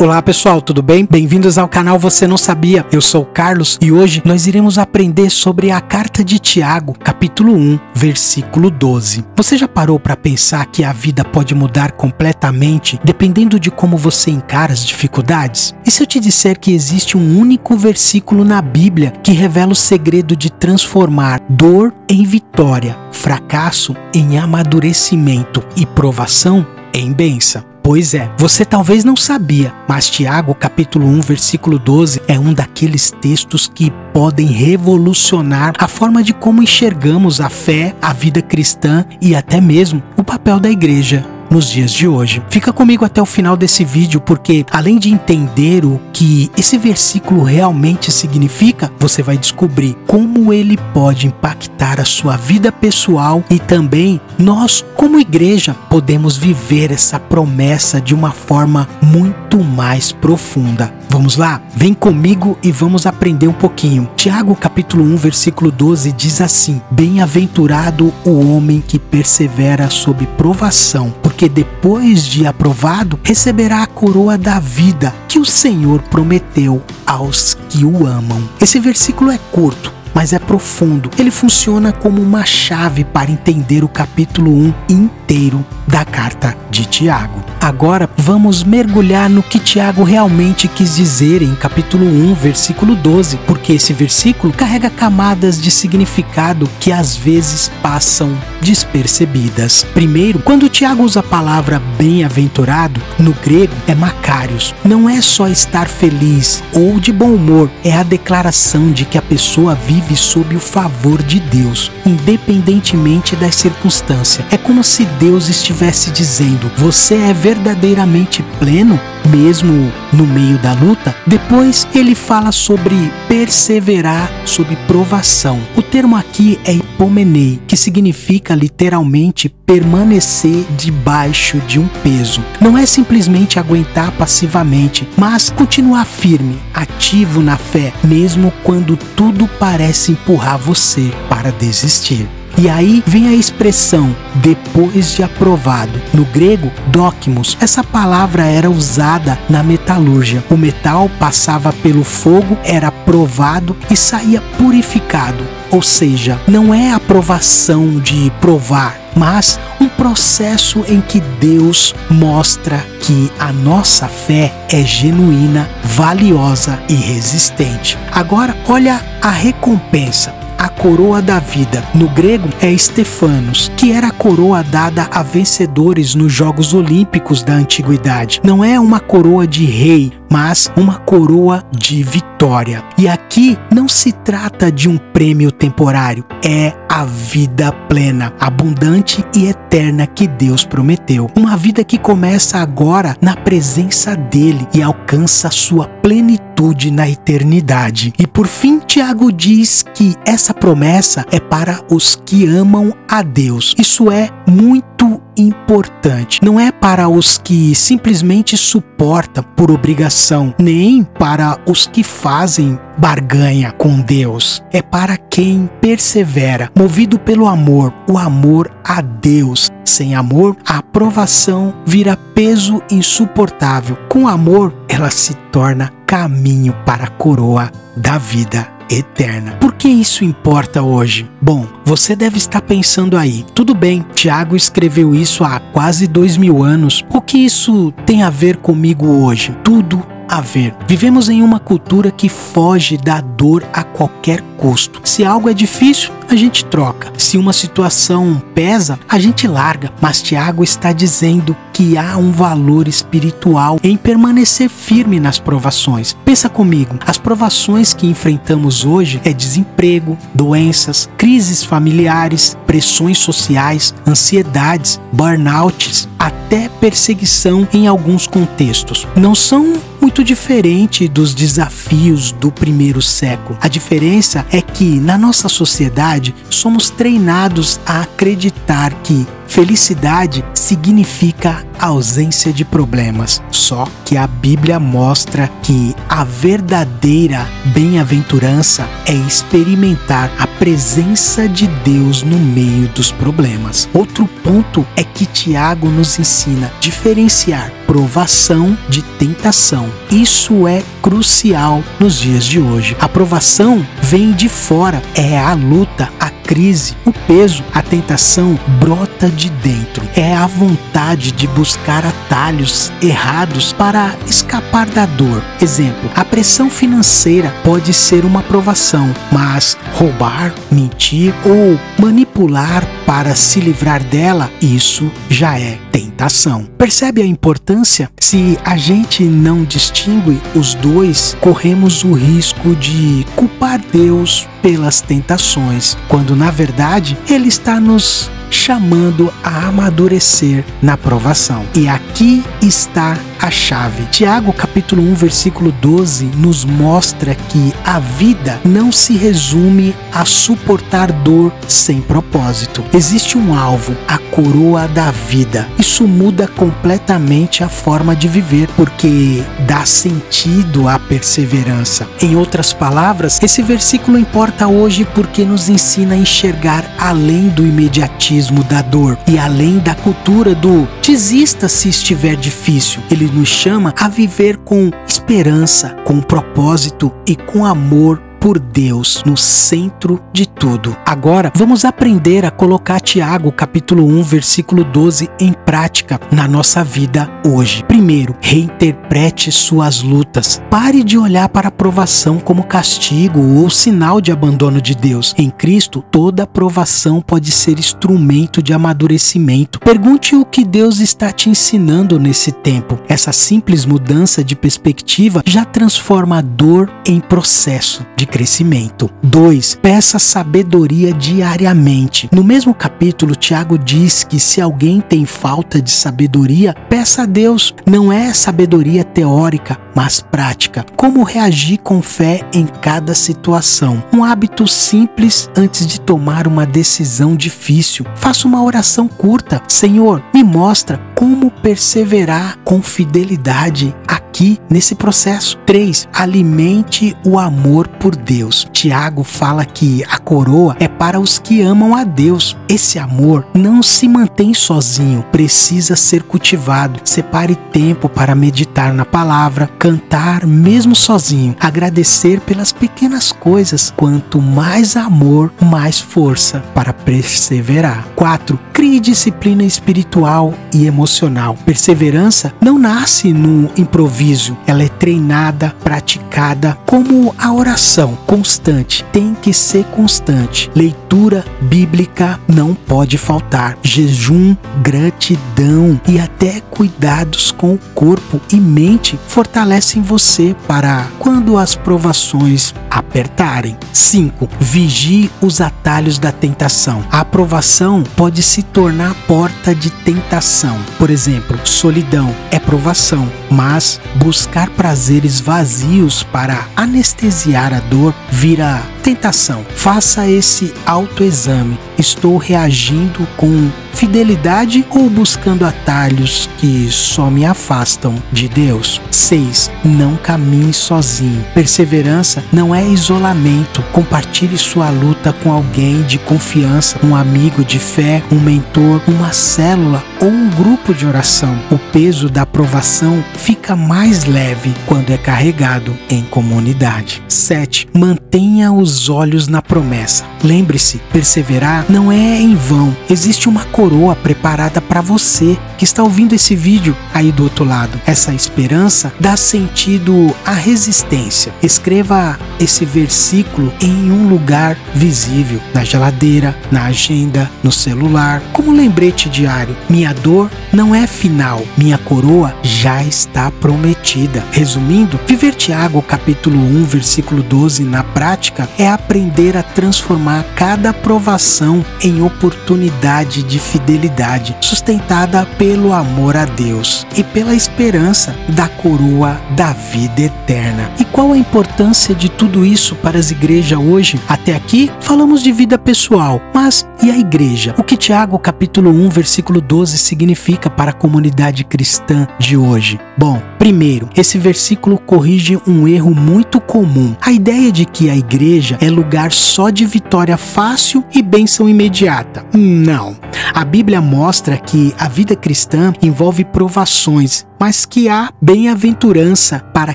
Olá pessoal, tudo bem? Bem-vindos ao canal Você Não Sabia. Eu sou o Carlos e hoje nós iremos aprender sobre a carta de Tiago, capítulo 1, versículo 12. Você já parou para pensar que a vida pode mudar completamente dependendo de como você encara as dificuldades? E se eu te disser que existe um único versículo na Bíblia que revela o segredo de transformar dor em vitória, fracasso em amadurecimento e provação em bênção? Pois é, você talvez não sabia, mas Tiago capítulo 1, versículo 12 é um daqueles textos que podem revolucionar a forma de como enxergamos a fé, a vida cristã e até mesmo o papel da igreja nos dias de hoje. Fica comigo até o final desse vídeo porque, além de entender o que esse versículo realmente significa, você vai descobrir como ele pode impactar a sua vida pessoal e também nós, como igreja, podemos viver essa promessa de uma forma muito mais profunda. Vamos lá? Vem comigo e vamos aprender um pouquinho. Tiago capítulo 1, versículo 12 diz assim: Bem-aventurado o homem que persevera sob provação, porque depois de aprovado, receberá a coroa da vida que o Senhor prometeu aos que o amam. Esse versículo é curto, mas é profundo. Ele funciona como uma chave para entender o capítulo 1 inteiro da carta de Tiago. Agora vamos mergulhar no que Tiago realmente quis dizer em capítulo 1, versículo 12, porque esse versículo carrega camadas de significado que às vezes passam despercebidas. Primeiro, quando Tiago usa a palavra bem-aventurado, no grego é makarios. Não é só estar feliz ou de bom humor, é a declaração de que a pessoa vive sob o favor de Deus, independentemente das circunstâncias. É como se Deus estivesse dizendo: você é verdadeiramente pleno, mesmo no meio da luta. Depois ele fala sobre perseverar sob provação. O termo aqui é hipomenei, que significa literalmente permanecer debaixo de um peso. Não é simplesmente aguentar passivamente, mas continuar firme, ativo na fé, mesmo quando tudo parece empurrar você para desistir. E aí vem a expressão depois de aprovado. No grego, dokimos. Essa palavra era usada na metalúrgia. O metal passava pelo fogo, era provado e saía purificado. Ou seja, não é a provação de provar, mas um processo em que Deus mostra que a nossa fé é genuína, valiosa e resistente. Agora, olha a recompensa. A coroa da vida. No grego é Stefanos, que era a coroa dada a vencedores nos Jogos Olímpicos da Antiguidade. Não é uma coroa de rei, mas uma coroa de vitória. E aqui não se trata de um prêmio temporário, é a vida plena, abundante e eterna que Deus prometeu. Uma vida que começa agora na presença dele e alcança sua plenitude na eternidade. E por fim, Tiago diz que essa promessa é para os que amam a Deus. Isso é muito importante. Não é para os que simplesmente suportam por obrigação, nem para os que fazem barganha com Deus. É para quem persevera, movido pelo amor, o amor a Deus. Sem amor, a aprovação vira peso insuportável. Com amor, ela se torna caminho para a coroa da vida eterna. Por que isso importa hoje? Bom, você deve estar pensando aí, tudo bem, Tiago escreveu isso há quase 2000 anos. O que isso tem a ver comigo hoje? Tudo a ver. Vivemos em uma cultura que foge da dor a qualquer custo. Se algo é difícil, a gente troca. Se uma situação pesa, a gente larga. Mas Tiago está dizendo que há um valor espiritual em permanecer firme nas provações. Pensa comigo, as provações que enfrentamos hoje é desemprego, doenças, crises familiares, pressões sociais, ansiedades, burnouts, até perseguição em alguns contextos. Não são muito diferente dos desafios do primeiro século. A diferença é que na nossa sociedade somos treinados a acreditar que felicidade significa ausência de problemas. Só que a Bíblia mostra que a verdadeira bem-aventurança é experimentar a presença de Deus no meio dos problemas. Outro ponto é que Tiago nos ensina a diferenciar provação de tentação. Isso é crucial nos dias de hoje. A provação vem de fora, é a luta, a crise, o peso. A tentação brota de dentro. É a vontade de buscar atalhos errados para escapar da dor. Exemplo, a pressão financeira pode ser uma provação, mas roubar, mentir ou manipular para se livrar dela, isso já é tentação. Percebe a importância? Se a gente não distingue os dois, corremos o risco de culpar Deus pelas tentações, quando na verdade Ele está nos chamando a amadurecer na provação. E aqui está a chave. Tiago capítulo 1, versículo 12 nos mostra que a vida não se resume a suportar dor sem propósito. Existe um alvo, a coroa da vida. Isso muda completamente a forma de viver, porque dá sentido à perseverança. Em outras palavras, esse versículo importa hoje porque nos ensina a enxergar além do imediatismo da dor e além da cultura do desista se estiver difícil. Ele nos chama a viver com esperança, com propósito e com amor por Deus no centro de tudo. Agora, vamos aprender a colocar Tiago capítulo 1, versículo 12 em prática na nossa vida hoje. Primeiro, reinterprete suas lutas. Pare de olhar para a provação como castigo ou sinal de abandono de Deus. Em Cristo, toda provação pode ser instrumento de amadurecimento. Pergunte o que Deus está te ensinando nesse tempo. Essa simples mudança de perspectiva já transforma a dor em processo de crescimento. 2. Peça sabedoria diariamente. No mesmo capítulo, Tiago diz que se alguém tem falta de sabedoria, peça a Deus. Não é sabedoria teórica, mas prática. Como reagir com fé em cada situação. Um hábito simples antes de tomar uma decisão difícil. Faça uma oração curta. Senhor, me mostra como perseverar com fidelidade aqui nesse processo. 3. Alimente o amor por Deus. Tiago fala que a coroa é para os que amam a Deus. Esse amor não se mantém sozinho, precisa ser cultivado. Separe tempo para meditar na palavra, cantar mesmo sozinho, agradecer pelas pequenas coisas. Quanto mais amor, mais força para perseverar. 4. Crie disciplina espiritual e emocional. Perseverança não nasce no improviso, ela é treinada, praticada, como a oração constante. Tem que ser constante. Leitura bíblica não pode faltar. Jejum, gratidão e até cuidados com o corpo e mente fortalecem você para quando as provações apertarem. 5. Vigie os atalhos da tentação. A provação pode se tornar porta de tentação. Por exemplo, solidão é provação, mas buscar prazeres vazios para anestesiar a dor vira tentação. Faça esse autoexame. Estou reagindo com fidelidade ou buscando atalhos que só me afastam de Deus? 6. Não caminhe sozinho. Perseverança não é isolamento. Compartilhe sua luta com alguém de confiança, um amigo de fé, um mentor, uma célula ou um grupo de oração. O peso da provação fica mais leve quando é carregado em comunidade. 7. Mantenha os olhos na promessa. Lembre-se, perseverar não é em vão. Existe uma coroa preparada para você que está ouvindo esse vídeo aí do outro lado. Essa esperança dá sentido à resistência. Escreva esse versículo em um lugar visível, na geladeira, na agenda, no celular, como lembrete diário. Minha dor não é final, minha coroa já está prometida. Resumindo, viver Tiago capítulo 1, versículo 12 na prática é aprender a transformar cada provação em oportunidade de fidelidade, sustentada pelo amor a Deus e pela esperança da coroa da vida eterna. E qual a importância de tudo isso para as igrejas hoje? Até aqui falamos de vida pessoal, mas e a igreja? O que Tiago capítulo 1, versículo 12 significa para a comunidade cristã de hoje? Bom, primeiro, esse versículo corrige um erro muito comum. A ideia de que a igreja é lugar só de vitória fácil e bênção imediata. Não. A Bíblia mostra que a vida cristã envolve provações, mas que há bem-aventurança para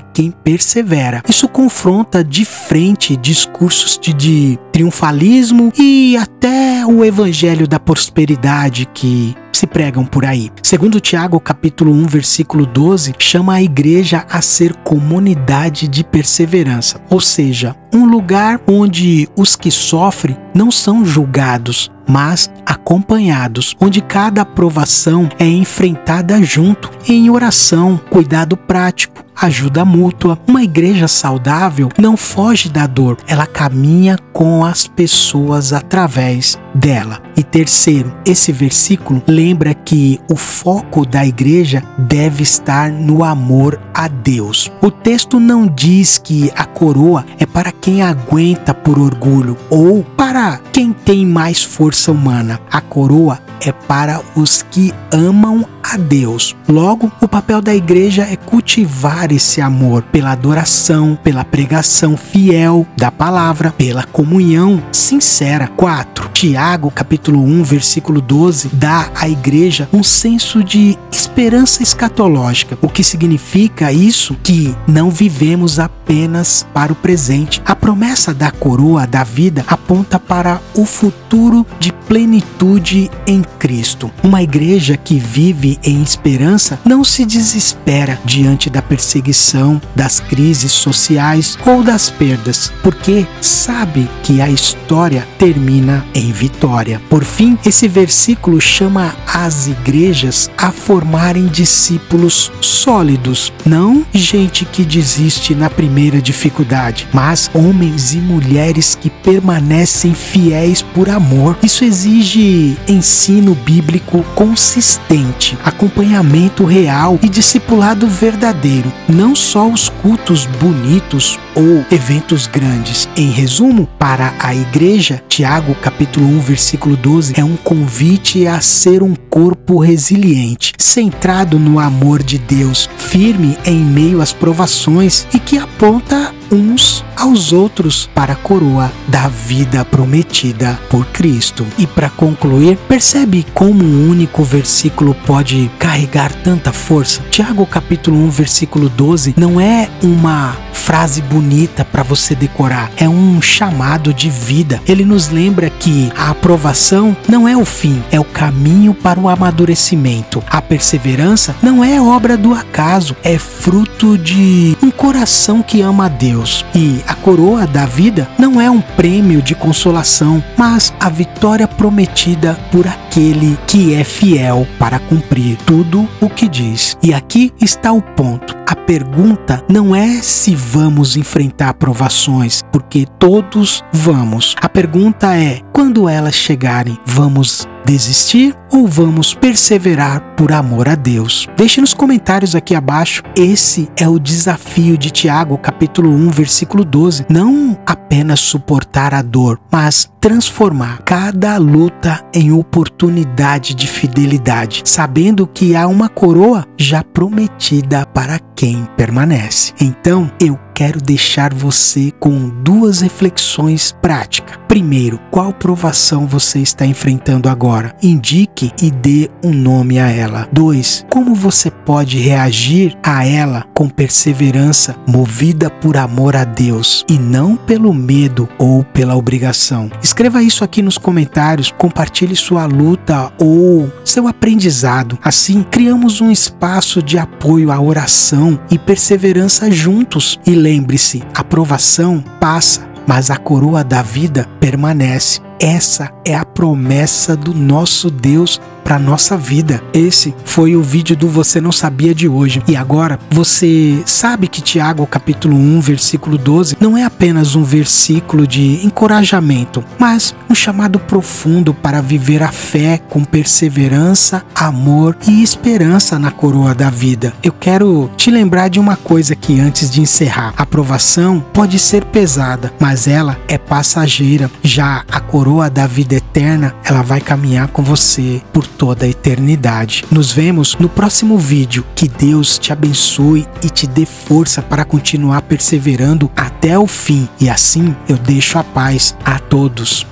quem persevera. Isso confronta de frente discursos de triunfalismo e até o evangelho da prosperidade que se pregam por aí. Segundo Tiago, capítulo 1, versículo 12, chama a igreja a ser comunidade de perseverança, ou seja, um lugar onde os que sofrem não são julgados, mas acompanhados, onde cada aprovação é enfrentada junto, em oração, cuidado prático, ajuda mútua. Uma igreja saudável não foge da dor, ela caminha com as pessoas através dela. E terceiro, esse versículo lembra que o foco da igreja deve estar no amor a Deus. O texto não diz que a coroa é para quem aguenta por orgulho ou para quem tem mais força humana. A coroa é para os que amam a Deus. Logo, o papel da igreja é cultivar esse amor pela adoração, pela pregação fiel da palavra, pela comunhão sincera. 4. Tiago, capítulo 1, versículo 12, dá à igreja um senso de esperança escatológica. O que significa isso? Que não vivemos apenas para o presente. A promessa da coroa da vida aponta para o futuro de plenitude em Cristo. Uma igreja que vive em esperança não se desespera diante da perseguição, das crises sociais ou das perdas, porque sabe que a história termina em vitória. Por fim, esse versículo chama as igrejas a formarem discípulos sólidos, não gente que desiste na primeira dificuldade, mas homens e mulheres que permanecem fiéis por amor. Isso exige ensino bíblico consistente, acompanhamento real e discipulado verdadeiro, não só os cultos bonitos ou eventos grandes. Em resumo, para a igreja, Tiago capítulo 1, versículo 12 é um convite a ser um corpo resiliente, centrado no amor de Deus, firme em meio às provações e que aponta uns aos outros para a coroa da vida prometida por Cristo. E para concluir, percebe como um único versículo pode carregar tanta força? Tiago capítulo 1, versículo 12 não é uma frase bonita para você decorar, é um chamado de vida. Ele nos lembra que a aprovação não é o fim, é o caminho para o amadurecimento. A perseverança não é obra do acaso, é fruto de um coração que ama a Deus. E a coroa da vida não é um prêmio de consolação, mas a vitória prometida por aquele que é fiel para cumprir tudo o que diz. E aqui está o ponto. A pergunta não é se vamos enfrentar provações, porque todos vamos. A pergunta é, quando elas chegarem, vamos desistir ou vamos perseverar por amor a Deus? Deixe nos comentários aqui abaixo. Esse é o desafio de Tiago, capítulo 1, versículo 12. Não apenas suportar a dor, mas transformar cada luta em oportunidade de fidelidade, sabendo que há uma coroa já prometida para quem permanece. Então, eu quero deixar você com duas reflexões práticas. Primeiro, qual provação você está enfrentando agora? Indique e dê um nome a ela. 2, como você pode reagir a ela com perseverança, movida por amor a Deus e não pelo medo ou pela obrigação? Escreva isso aqui nos comentários, compartilhe sua luta ou seu aprendizado. Assim, criamos um espaço de apoio à oração e perseverança juntos. E lembre-se, a provação passa, mas a coroa da vida permanece. Essa é a promessa do nosso Deus para nossa vida. Esse foi o vídeo do Você Não Sabia de hoje. E agora, você sabe que Tiago capítulo 1, versículo 12, não é apenas um versículo de encorajamento, mas um chamado profundo para viver a fé com perseverança, amor e esperança na coroa da vida. Eu quero te lembrar de uma coisa aqui antes de encerrar. A provação pode ser pesada, mas ela é passageira. Já a coroa da vida eterna, ela vai caminhar com você por toda a eternidade. Nos vemos no próximo vídeo. Que Deus te abençoe e te dê força para continuar perseverando até o fim. E assim eu deixo a paz a todos.